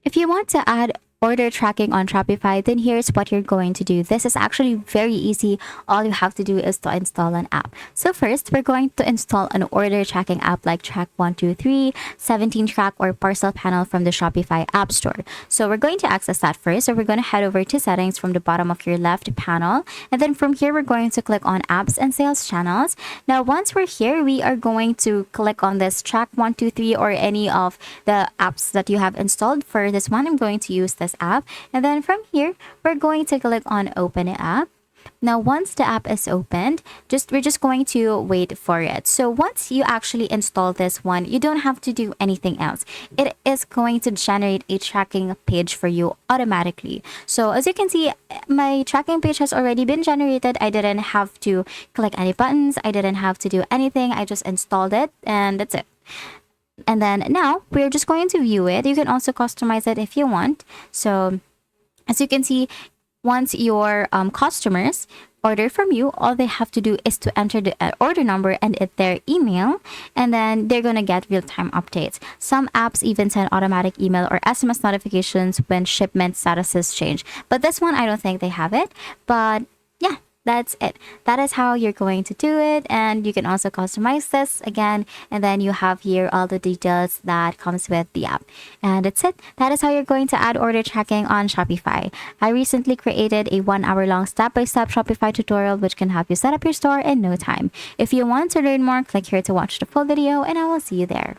If you want to add order tracking on Shopify, then here's what you're going to do. This is actually very easy. All you have to do is to install an app. So first, we're going to install an order tracking app like Track 123, 17 Track, or Parcel Panel from the Shopify App Store. So we're going to access that first. So we're going to head over to settings from the bottom of your left panel. And then from here, we're going to click on apps and sales channels. Now, once we're here, we are going to click on this Track 123 or any of the apps that you have installed. For this one, I'm going to use this app, and then from here we're going to click on open app. Now once the app is opened, we're just going to wait for it. So once you actually install this one, you don't have to do anything else. It is going to generate a tracking page for you automatically. So as you can see, my tracking page has already been generated. I didn't have to click any buttons, I didn't have to do anything. I just installed it and that's it. And then now we're just going to view it. You can also customize it if you want. So as you can see, once your customers order from you, all they have to do is to enter the order number and their email, and then they're gonna get real-time updates. Some apps even send automatic email or SMS notifications when shipment statuses change, but this one I don't think they have it. But yeah, that's it. That is how you're going to do it, and you can also customize this again, and then you have here all the details that comes with the app, and that's it. That is how you're going to add order tracking on Shopify. I recently created a 1-hour-long step-by-step Shopify tutorial which can help you set up your store in no time. If you want to learn more, click here to watch the full video, and I will see you there.